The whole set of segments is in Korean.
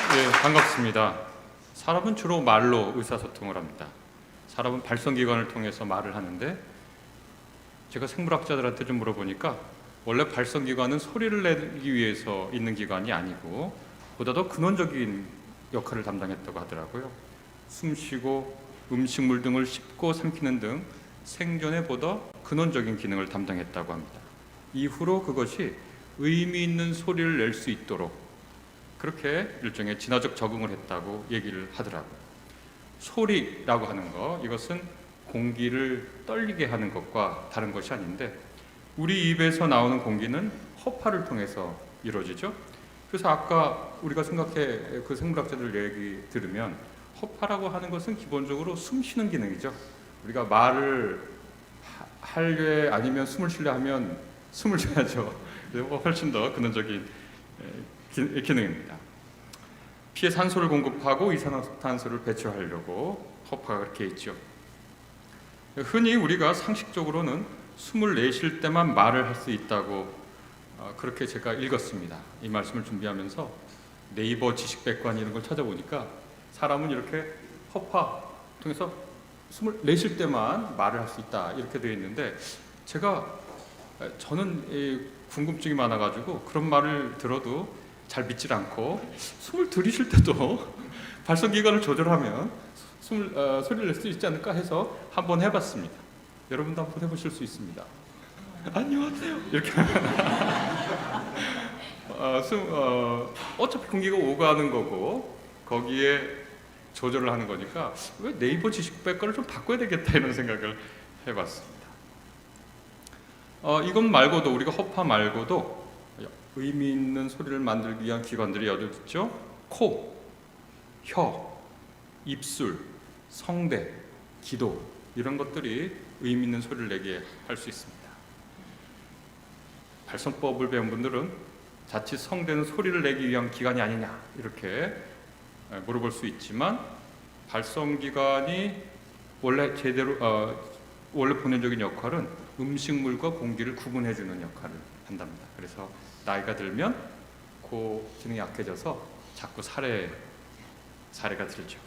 네, 반갑습니다. 사람은 주로 말로 의사소통을 합니다. 사람은 발성기관을 통해서 말을 하는데, 제가 생물학자들한테 좀 물어보니까 원래 발성기관은 소리를 내기 위해서 있는 기관이 아니고 보다 더 근원적인 역할을 담당했다고 하더라고요. 숨쉬고 음식물 등을 씹고 삼키는 등 생존에 보다 근원적인 기능을 담당했다고 합니다. 이후로 그것이 의미 있는 소리를 낼 수 있도록 그렇게 일종의 진화적 적응을 했다고 얘기를 하더라고요. 소리라고 하는 거, 이것은 공기를 떨리게 하는 것과 다른 것이 아닌데, 우리 입에서 나오는 공기는 허파를 통해서 이루어지죠. 그래서 아까 우리가 생각해 그 생물학자들 얘기 들으면 허파라고 하는 것은 기본적으로 숨 쉬는 기능이죠. 우리가 말을 할래 아니면 숨을 쉬려 하면 숨을 쉬어야죠. 훨씬 더 근원적인 기능입니다. 피에 산소를 공급하고 이산화탄소를 배출하려고 허파가 그렇게 있죠. 흔히 우리가 상식적으로는 숨을 내쉴 때만 말을 할 수 있다고 그렇게 제가 읽었습니다. 이 말씀을 준비하면서 네이버 지식백과 이런 걸 찾아보니까 사람은 이렇게 허파 통해서 숨을 내쉴 때만 말을 할 수 있다 이렇게 되어 있는데, 저는 궁금증이 많아가지고 그런 말을 들어도 잘 믿질 않고, 숨을 들이쉴 때도 발성기관을 조절하면 소리를 낼 수 있지 않을까 해서 한번 해봤습니다. 여러분도 한번 해보실 수 있습니다. 안녕하세요 이렇게 어차피 공기가 오가는 거고 거기에 조절을 하는 거니까 왜 네이버 지식백과를 좀 바꿔야 되겠다 이런 생각을 해봤습니다. 이것 말고도, 우리가 허파 말고도 의미 있는 소리를 만들기 위한 기관들이 여덟 있죠. 코, 혀, 입술, 성대, 기도, 이런 것들이 의미 있는 소리를 내게 할 수 있습니다. 발성법을 배운 분들은 자칫 성대는 소리를 내기 위한 기관이 아니냐 이렇게 물어볼 수 있지만, 발성기관이 원래 본연적인 역할은 음식물과 공기를 구분해주는 역할을 한답니다. 그래서 나이가 들면 그 기능이 약해져서 자꾸 사례가 들죠.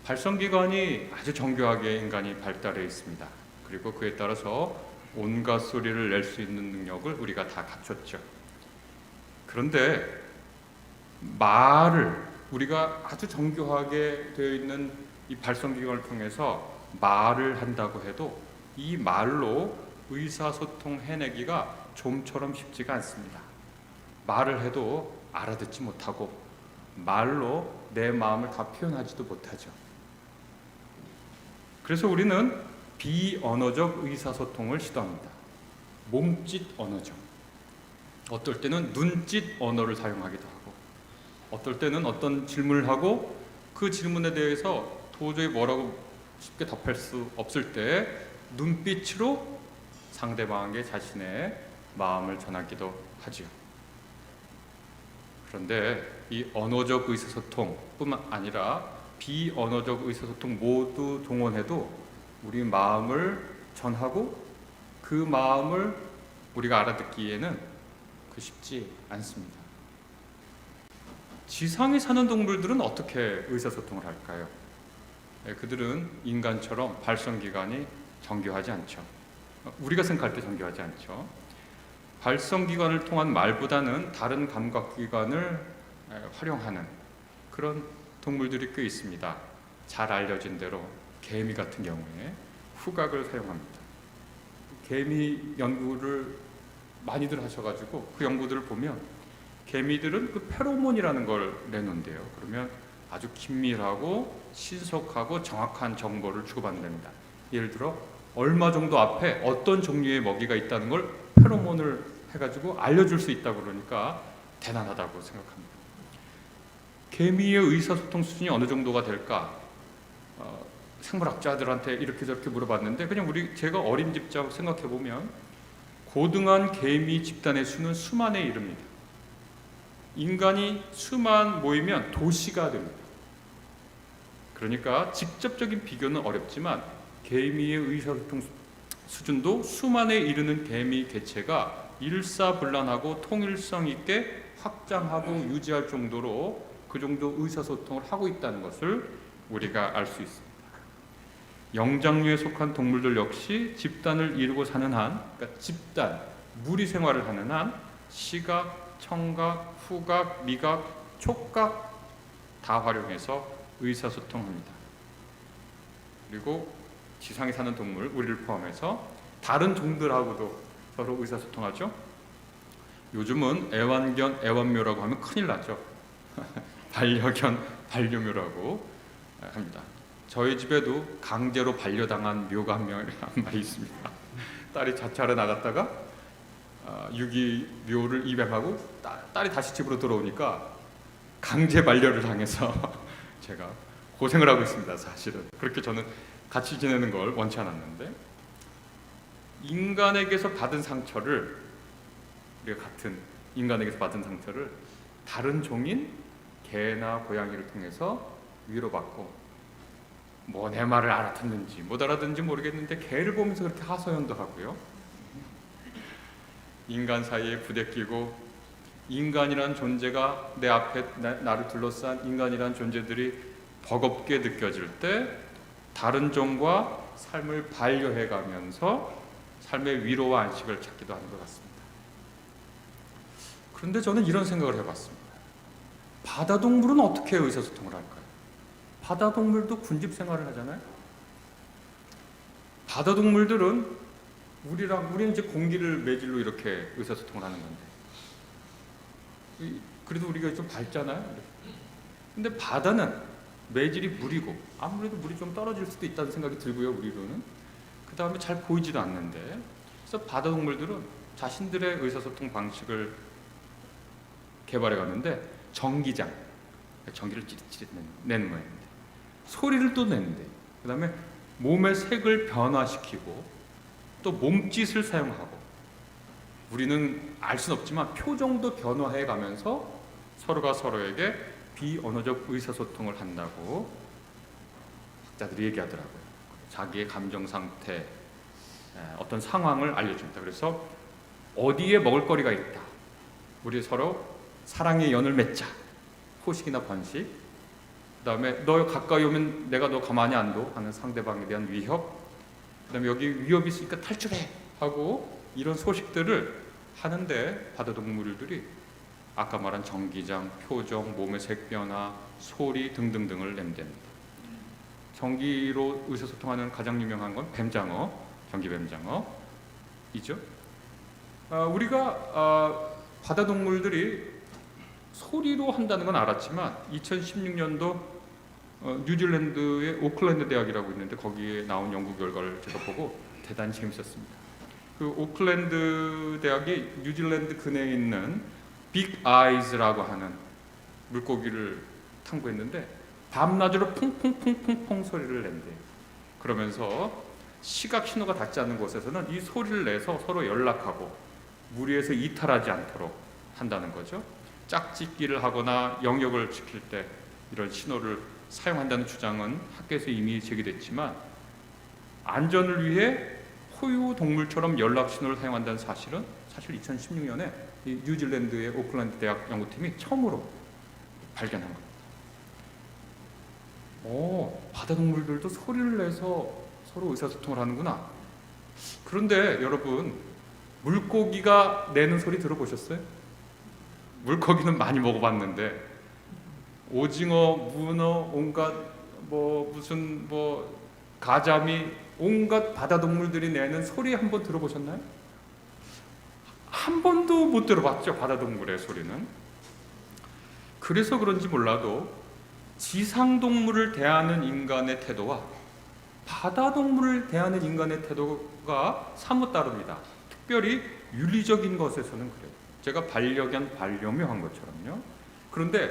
발성기관이 아주 정교하게 인간이 발달해 있습니다. 그리고 그에 따라서 온갖 소리를 낼 수 있는 능력을 우리가 다 갖췄죠. 그런데 말을, 우리가 아주 정교하게 되어 있는 이 발성기관을 통해서 말을 한다고 해도 이 말로 의사소통 해내기가 좀처럼 쉽지가 않습니다. 말을 해도 알아듣지 못하고 말로 내 마음을 다 표현하지도 못하죠. 그래서 우리는 비언어적 의사소통을 시도합니다. 몸짓 언어죠. 어떨 때는 눈짓 언어를 사용하기도 하고, 어떨 때는 어떤 질문을 하고 그 질문에 대해서 도저히 뭐라고 쉽게 답할 수 없을 때 눈빛으로 상대방에게 자신의 마음을 전하기도 하지요. 그런데 이 언어적 의사소통뿐만 아니라 비언어적 의사소통 모두 동원해도 우리 마음을 전하고 그 마음을 우리가 알아듣기에는 쉽지 않습니다. 지상에 사는 동물들은 어떻게 의사소통을 할까요? 그들은 인간처럼 발성기관이 정교하지 않죠. 우리가 생각할 때 정교하지 않죠. 발성기관을 통한 말보다는 다른 감각기관을 활용하는 그런 동물들이 꽤 있습니다. 잘 알려진 대로 개미 같은 경우에 후각을 사용합니다. 개미 연구를 많이들 하셔가지고 그 연구들을 보면 개미들은 그 페로몬이라는 걸 내놓는데요. 그러면 아주 긴밀하고 신속하고 정확한 정보를 주고받는답니다. 예를 들어 얼마 정도 앞에 어떤 종류의 먹이가 있다는 걸 페로몬을 해가지고 알려줄 수 있다고 그러니까 대단하다고 생각합니다. 개미의 의사소통 수준이 어느 정도가 될까? 생물학자들한테 이렇게 저렇게 물어봤는데, 그냥 제가 어림짐작 생각해보면 고등한 개미 집단의 수는 수만에 이릅니다. 인간이 수만 모이면 도시가 됩니다. 그러니까 직접적인 비교는 어렵지만 개미의 의사소통 수준도 수만에 이르는 개미 개체가 일사불란하고 통일성 있게 확장하고 유지할 정도로 그 정도 의사소통을 하고 있다는 것을 우리가 알 수 있습니다. 영장류에 속한 동물들 역시 집단을 이루고 사는 한, 그러니까 집단, 무리 생활을 하는 한 시각, 청각, 후각, 미각, 촉각 다 활용해서 의사소통합니다. 그리고 지상에 사는 동물, 우리를 포함해서 다른 종들하고도 서로 의사소통하죠. 요즘은 애완견, 애완묘라고 하면 큰일 나죠. 반려견, 반려묘라고 합니다. 저희 집에도 강제로 반려당한 묘가 한 마리 있습니다. 딸이 자차를 나갔다가 유기묘를 입양하고 딸이 다시 집으로 들어오니까 강제 반려를 당해서 제가 고생을 하고 있습니다. 사실은 그렇게 저는 같이 지내는 걸 원치 않았는데, 인간에게서 받은 상처를, 우리가 같은 인간에게서 받은 상처를 다른 종인 개나 고양이를 통해서 위로받고, 뭐 내 말을 알아듣는지 못 알아듣는지 모르겠는데 개를 보면서 그렇게 하소연도 하고요. 인간 사이에 부대끼고, 인간이란 존재가 내 앞에 나를 둘러싼 인간이란 존재들이 버겁게 느껴질 때 다른 종과 삶을 반려해가면서 삶의 위로와 안식을 찾기도 하는 것 같습니다. 그런데 저는 이런 생각을 해봤습니다. 바다 동물은 어떻게 의사소통을 할까요? 바다 동물도 군집 생활을 하잖아요. 바다 동물들은 우리는 이제 공기를 매질로 이렇게 의사소통을 하는 건데, 그래도 우리가 좀 밝잖아요. 근데 바다는 매질이 물이고, 아무래도 물이 좀 떨어질 수도 있다는 생각이 들고요, 우리로는. 그 다음에 잘 보이지도 않는데, 그래서 바다 동물들은 자신들의 의사소통 방식을 개발해 갔는데, 전기를 찌릿찌릿 내는 모양인데, 소리를 또 내는데, 그 다음에 몸의 색을 변화시키고 또 몸짓을 사용하고, 우리는 알 수는 없지만 표정도 변화해 가면서 서로가 서로에게 비언어적 의사소통을 한다고 학자들이 얘기하더라고요. 자기의 감정 상태, 어떤 상황을 알려줍니다. 그래서 어디에 먹을거리가 있다, 우리 서로 사랑의 연을 맺자, 호식이나 번식, 그 다음에 너 가까이 오면 내가 너 가만히 안 둬 하는 상대방에 대한 위협, 그 다음에 여기 위협이 있으니까 탈출해 하고, 이런 소식들을 하는데 바다 동물들이 아까 말한 전기장, 표정, 몸의 색 변화, 소리 등등등을 낸답니다. 전기로 의사소통하는 가장 유명한 건 뱀장어, 전기뱀장어이죠. 우리가 바다 동물들이 소리로 한다는 건 알았지만 2016년도 뉴질랜드의 오클랜드 대학이라고 있는데, 거기에 나온 연구 결과를 제가 보고 대단히 재밌었습니다. 그 오클랜드 대학이 뉴질랜드 근해에 있는 빅 아이즈라고 하는 물고기를 탐구했는데, 밤낮으로 퐁퐁퐁퐁퐁 소리를 낸대요. 그러면서 시각 신호가 닿지 않는 곳에서는 이 소리를 내서 서로 연락하고 무리에서 이탈하지 않도록 한다는 거죠. 짝짓기를 하거나 영역을 지킬 때 이런 신호를 사용한다는 주장은 학계에서 이미 제기됐지만, 안전을 위해 포유 동물처럼 연락 신호를 사용한다는 사실은 사실 2016년에 이 뉴질랜드의 오클랜드 대학 연구팀이 처음으로 발견한 겁니다. 바다 동물들도 소리를 내서 서로 의사소통을 하는구나. 그런데 여러분, 물고기가 내는 소리 들어보셨어요? 물고기는 많이 먹어봤는데, 오징어, 문어, 온갖 무슨 가자미, 온갖 바다 동물들이 내는 소리 한번 들어보셨나요? 한 번도 못 들어봤죠, 바다 동물의 소리는. 그래서 그런지 몰라도 지상 동물을 대하는 인간의 태도와 바다 동물을 대하는 인간의 태도가 사뭇 다릅니다. 특별히 윤리적인 것에서는 그래요. 제가 반려견, 반려묘 한 것처럼요. 그런데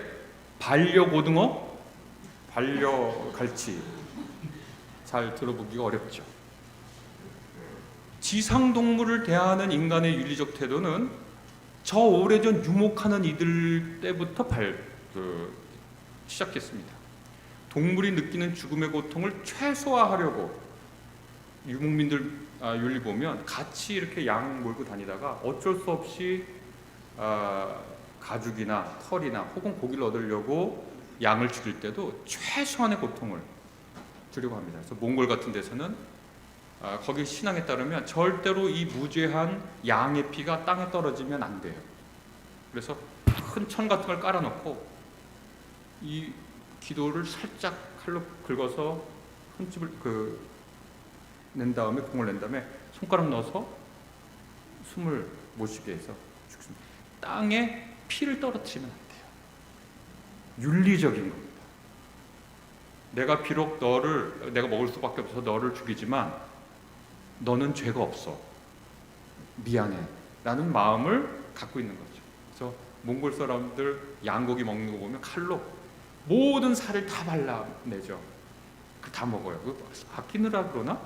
반려고등어, 반려갈치 잘 들어보기가 어렵죠. 지상동물을 대하는 인간의 윤리적 태도는 저 오래전 유목하는 이들 때부터 시작했습니다. 동물이 느끼는 죽음의 고통을 최소화하려고 유목민들 윤리 보면 같이 이렇게 양 몰고 다니다가 어쩔 수 없이 가죽이나 털이나 혹은 고기를 얻으려고 양을 죽일 때도 최소한의 고통을 주려고 합니다. 그래서 몽골 같은 데서는 거기 신앙에 따르면 절대로 이 무죄한 양의 피가 땅에 떨어지면 안 돼요. 그래서 큰 천 같은 걸 깔아놓고 이 기도를 살짝 칼로 긁어서 흠집을 낸 다음에, 공을 낸 다음에 손가락 넣어서 숨을 못 쉬게 해서 죽습니다. 땅에 피를 떨어뜨리면 안 돼요. 윤리적인 겁니다. 내가 비록 내가 먹을 수밖에 없어서 너를 죽이지만 너는 죄가 없어, 미안해 라는 마음을 갖고 있는 거죠. 그래서 몽골 사람들 양고기 먹는 거 보면 칼로 모든 살을 다 발라내죠. 다 먹어요. 아끼느라 그러나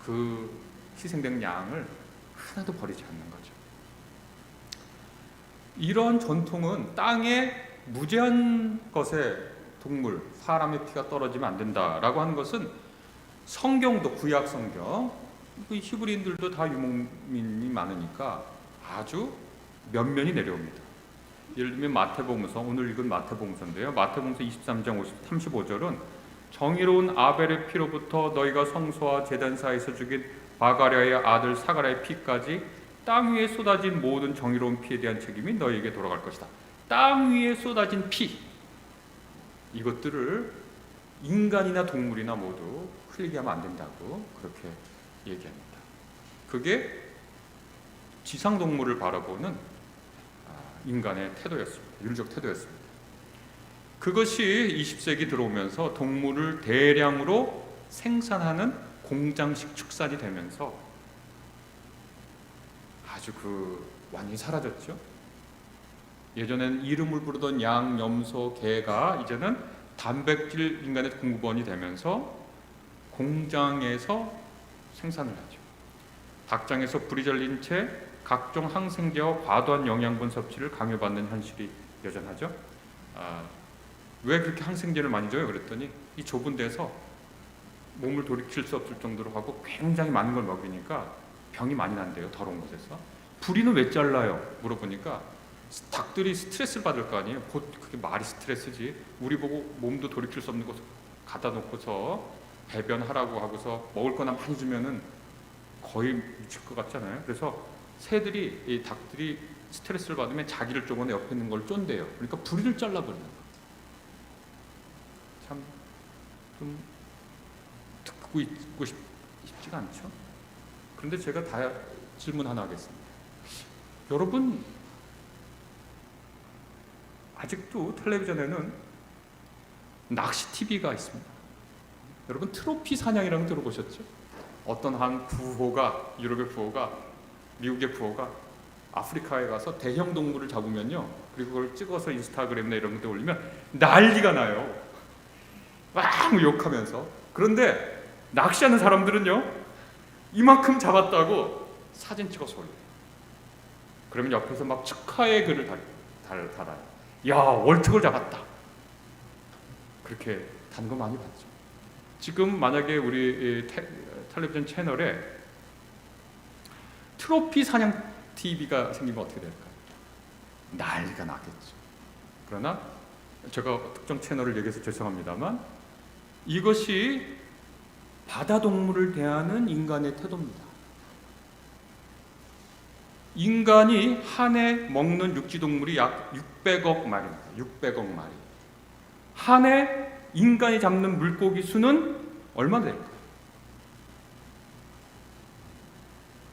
그 희생된 양을 하나도 버리지 않는 거죠. 이런 전통은 땅에 무죄한 것에 동물, 사람의 피가 떨어지면 안 된다라고 하는 것은 성경도, 구약 성경, 히브리인들도 다 유목민이 많으니까 아주 면면이 내려옵니다. 예를 들면 마태복음서, 오늘 읽은 마태복음서인데요. 마태복음서 23장 35절은 정의로운 아벨의 피로부터 너희가 성소와 제단 사이에서 죽인 바가랴의 아들 사가랴의 피까지 땅 위에 쏟아진 모든 정의로운 피에 대한 책임이 너희에게 돌아갈 것이다. 땅 위에 쏟아진 피, 이것들을 인간이나 동물이나 모두 흘리게 하면 안 된다고 그렇게 얘기합니다. 그게 지상동물을 바라보는 인간의 태도였습니다. 윤리적 태도였습니다. 그것이 20세기 들어오면서 동물을 대량으로 생산하는 공장식 축산이 되면서 아주 완전히 사라졌죠. 예전엔 이름을 부르던 양, 염소, 개가 이제는 단백질 인간의 공급원이 되면서 공장에서 생산을 하죠. 닭장에서 불이 잘린 채 각종 항생제와 과도한 영양분 섭취를 강요받는 현실이 여전하죠. 왜 그렇게 항생제를 많이 줘요? 그랬더니 이 좁은 데서 몸을 돌이킬 수 없을 정도로 하고 굉장히 많은 걸 먹이니까 병이 많이 난대요. 더러운 곳에서. 부리는 왜 잘라요? 물어보니까 닭들이 스트레스를 받을 거 아니에요. 그게 말이 스트레스지. 우리 보고 몸도 돌이킬 수 없는 곳에 갖다 놓고서 배변하라고 하고서 먹을 거나 많이 주면은 거의 미칠 것 같잖아요. 그래서 새들이, 이 닭들이 스트레스를 받으면 자기를 쪼거나 옆에 있는 걸 쫀대요. 그러니까 부리를 잘라버리는 거예요. 참 좀 듣고 있고 싶지가 않죠. 그런데 제가 다 질문 하나 하겠습니다. 여러분, 아직도 텔레비전에는 낚시 TV가 있습니다. 여러분, 트로피 사냥이라는 거 들어보셨죠? 어떤 한 부호가, 유럽의 부호가, 미국의 부호가 아프리카에 가서 대형 동물을 잡으면요, 그리고 그걸 찍어서 인스타그램이나 이런 데 올리면 난리가 나요. 막 욕하면서. 그런데 낚시하는 사람들은요, 이만큼 잡았다고 사진 찍어서 올려요. 그러면 옆에서 막 축하의 글을 달아요. 야, 월척을 잡았다. 그렇게 단 거 많이 봤죠. 지금 만약에 우리 텔레비전 채널에 트로피 사냥 TV가 생기면 어떻게 될까요? 난리가 나겠죠. 그러나 제가 특정 채널을 얘기해서 죄송합니다만 이것이 바다 동물을 대하는 인간의 태도입니다. 인간이 한 해 먹는 육지 동물이 약 600억 마리입니다. 600억 마리. 한 해 인간이 잡는 물고기 수는 얼마나 될까요?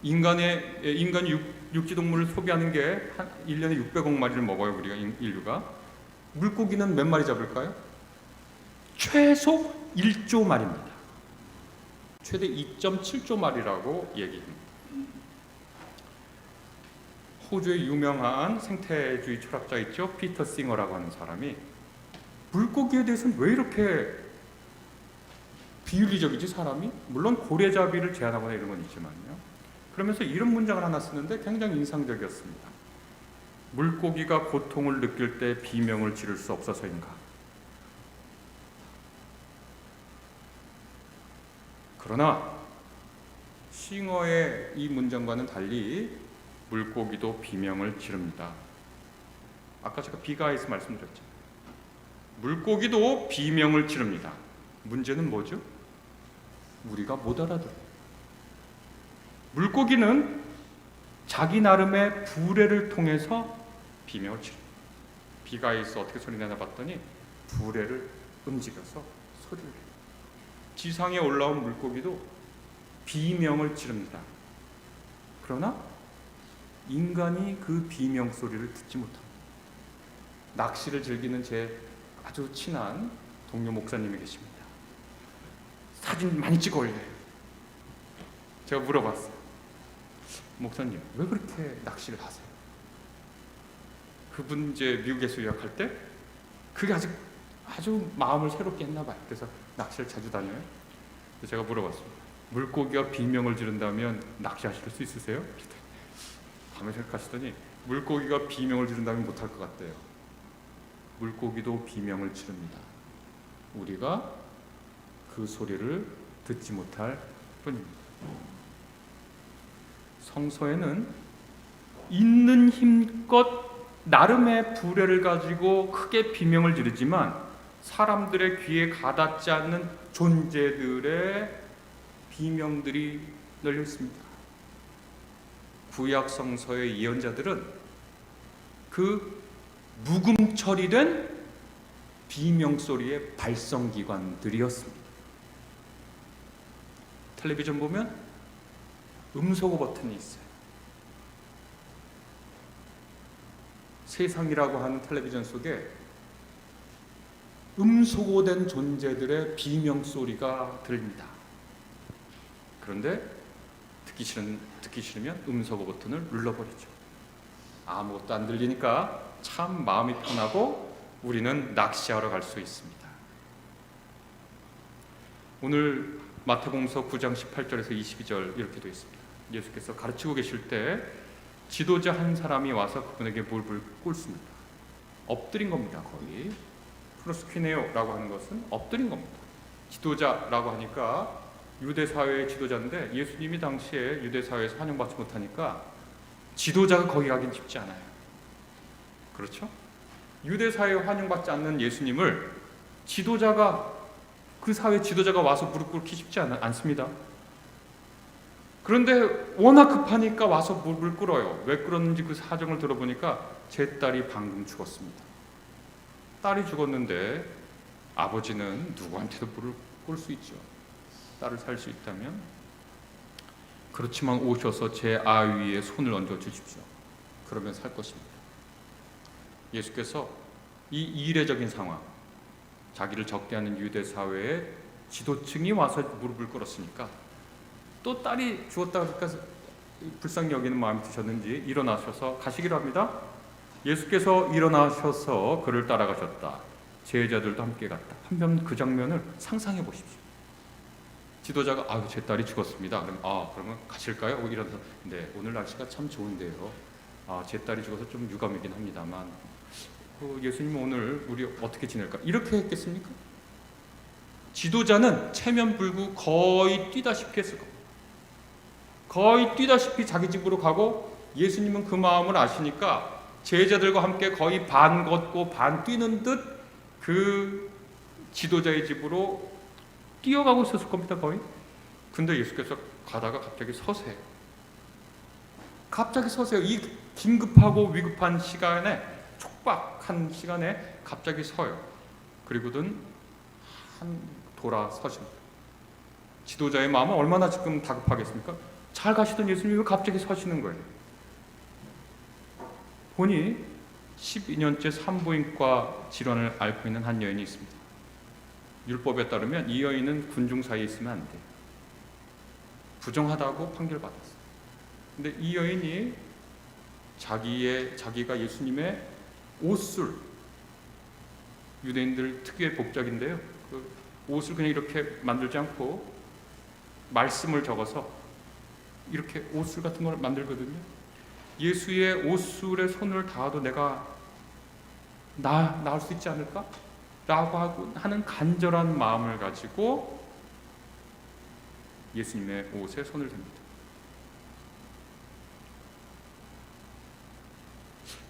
인간이 육지 동물을 소비하는 게 한 1년에 600억 마리를 먹어요, 우리가 인류가. 물고기는 몇 마리 잡을까요? 최소 1조 마리입니다. 최대 2.7조 마리라고 얘기합니다. 호주의 유명한 생태주의 철학자 있죠? 피터 싱어라고 하는 사람이 물고기에 대해서는 왜 이렇게 비윤리적이지, 사람이? 물론 고래잡이를 제한하거나 이런 건 있지만요. 그러면서 이런 문장을 하나 쓰는데 굉장히 인상적이었습니다. 물고기가 고통을 느낄 때 비명을 지를 수 없어서인가? 그러나 싱어의 이 문장과는 달리 물고기도 비명을 지릅니다. 아까 제가 비가에서 말씀드렸죠. 물고기도 비명을 지릅니다. 문제는 뭐죠? 우리가 못 알아들어요. 물고기는 자기 나름의 부레를 통해서 비명을 지릅니다. 비가 있어 어떻게 소리 내나 봤더니 부레를 움직여서 소리를 해요. 지상에 올라온 물고기도 비명을 지릅니다. 그러나 인간이 그 비명 소리를 듣지 못합니다. 낚시를 즐기는 제 아주 친한 동료 목사님이 계십니다. 사진 많이 찍어 올려요. 제가 물어봤어요. 목사님, 왜 그렇게 낚시를 하세요? 그분 이제 미국에서 유학할 때 그게 아주 마음을 새롭게 했나 봐요. 그래서 낚시를 자주 다녀요. 그래서 제가 물어봤습니다. 물고기가 비명을 지른다면 낚시하실 수 있으세요? 가만히 생각하시더니 물고기가 비명을 지른다면 못할 것 같대요. 물고기도 비명을 지릅니다. 우리가 그 소리를 듣지 못할 뿐입니다. 성서에는 있는 힘껏 나름의 부레를 가지고 크게 비명을 지르지만 사람들의 귀에 가닿지 않는 존재들의 비명들이 널려 있습니다. 구약 성서의 예언자들은 그 묵음 처리된 비명 소리의 발성기관들이었습니다. 텔레비전 보면 음소거 버튼이 있어요. 세상이라고 하는 텔레비전 속에 음소거된 존재들의 비명 소리가 들립니다. 그런데 듣기 싫으면 음소거 버튼을 눌러버리죠. 아무것도 안 들리니까 참 마음이 편하고 우리는 낚시하러 갈 수 있습니다. 오늘 마태복음서 9장 18절에서 22절 이렇게 되어 있습니다. 예수께서 가르치고 계실 때 지도자 한 사람이 와서 그분에게 물을 꿇습니다. 엎드린 겁니다. 거의 프로스퀴네오라고 하는 것은 엎드린 겁니다. 지도자라고 하니까 유대 사회의 지도자인데 예수님이 당시에 유대 사회에서 환영받지 못하니까 지도자가 거기 가긴 쉽지 않아요. 그렇죠? 유대 사회에 환영받지 않는 예수님을 그 사회 지도자가 와서 무릎 꿇기 쉽지 않습니다. 그런데 워낙 급하니까 와서 무릎을 꿇어요. 왜 꿇었는지 그 사정을 들어보니까 제 딸이 방금 죽었습니다. 딸이 죽었는데 아버지는 누구한테도 무릎을 꿇을 수 있죠. 딸을 살 수 있다면. 그렇지만 오셔서 제 아위에 손을 얹어 주십시오. 그러면 살 것입니다. 예수께서 이 이례적인 상황, 자기를 적대하는 유대 사회의 지도층이 와서 무릎을 꿇었으니까 또 딸이 죽었다 그러니까 불쌍히 여기는 마음이 드셨는지 일어나셔서 가시기로 합니다. 예수께서 일어나셔서 그를 따라가셨다. 제자들도 함께 갔다. 한번 그 장면을 상상해 보십시오. 지도자가 제 딸이 죽었습니다. 그러면 가실까요? 이러면서 네, 오늘 날씨가 참 좋은데요. 제 딸이 죽어서 좀 유감이긴 합니다만 예수님 오늘 우리 어떻게 지낼까? 이렇게 했겠습니까? 지도자는 체면불구 거의 뛰다시피 했을 겁니다. 거의 뛰다시피 자기 집으로 가고 예수님은 그 마음을 아시니까 제자들과 함께 거의 반 걷고 반 뛰는 듯 그 지도자의 집으로 뛰어가고 있었을 겁니다. 거의. 근데 예수께서 가다가 갑자기 서세요. 갑자기 서세요. 이 긴급하고 위급한 시간에, 촉박한 시간에 갑자기 서요. 그리고는 돌아서십니다. 지도자의 마음은 얼마나 지금 다급하겠습니까? 잘 가시던 예수님이 왜 갑자기 서시는 거예요? 보니 12년째 산부인과 질환을 앓고 있는 한 여인이 있습니다. 율법에 따르면 이 여인은 군중 사이에 있으면 안 돼요. 부정하다고 판결받았어요. 근데 이 여인이 자기가 예수님의 옷술, 유대인들 특유의 복장인데요. 그 옷을 그냥 이렇게 만들지 않고 말씀을 적어서 이렇게 옷술 같은 걸 만들거든요. 예수의 옷술에 손을 닿아도 내가 나을 수 있지 않을까? 라고 하는 간절한 마음을 가지고 예수님의 옷에 손을 댑니다.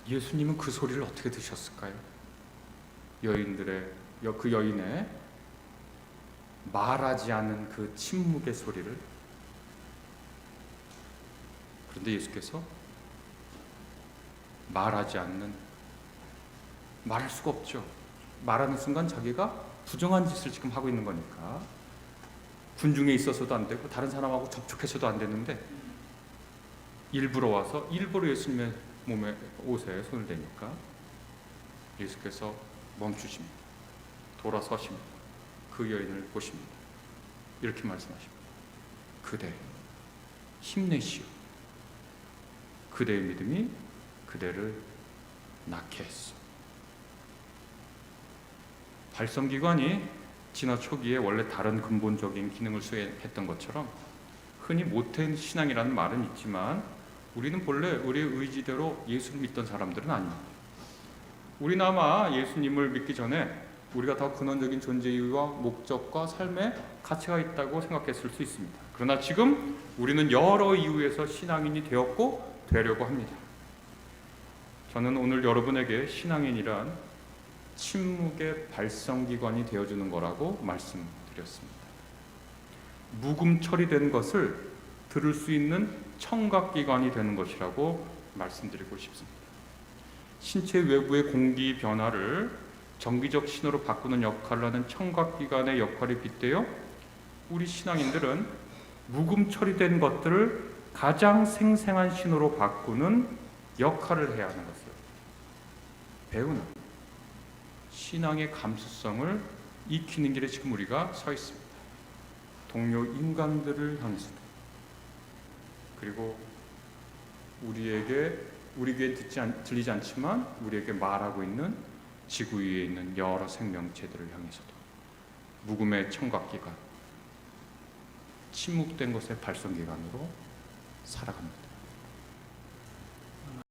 예수님은 그 소리를 어떻게 들으셨을까요? 그 여인의 말하지 않는 그 침묵의 소리를, 그런데 예수께서 말하지 않는, 말할 수가 없죠. 말하는 순간 자기가 부정한 짓을 지금 하고 있는 거니까. 군중에 있어서도 안 되고 다른 사람하고 접촉해서도 안 되는데 일부러 와서 일부러 예수님의 옷에 손을 대니까 예수께서 멈추십니다. 돌아서십니다. 그 여인을 보십니다. 이렇게 말씀하십니다. 그대 힘내시오. 그대의 믿음이 그대를 낫게 했소. 발성기관이 진화 초기에 원래 다른 근본적인 기능을 수행했던 것처럼 흔히 모태인 신앙이라는 말은 있지만 우리는 본래 우리의 의지대로 예수를 믿던 사람들은 아닙니다. 우리는 아마 예수님을 믿기 전에 우리가 더 근원적인 존재 이유와 목적과 삶에 가치가 있다고 생각했을 수 있습니다. 그러나 지금 우리는 여러 이유에서 신앙인이 되었고 되려고 합니다. 저는 오늘 여러분에게 신앙인이란 침묵의 발성기관이 되어주는 거라고 말씀드렸습니다. 묵음 처리된 것을 들을 수 있는 청각기관이 되는 것이라고 말씀드리고 싶습니다. 신체 외부의 공기 변화를 정기적 신호로 바꾸는 역할을 하는 청각기관의 역할에 빗대어 우리 신앙인들은 묵음 처리된 것들을 가장 생생한 신호로 바꾸는 역할을 해야 하는 것을 배우는, 신앙의 감수성을 익히는 길에 지금 우리가 서 있습니다. 동료 인간들을 향해서도, 그리고 우리에게 들리지 않지만 우리에게 말하고 있는 지구 위에 있는 여러 생명체들을 향해서도 묵음의 청각기관, 침묵된 것의 발성기관으로 살아갑니다.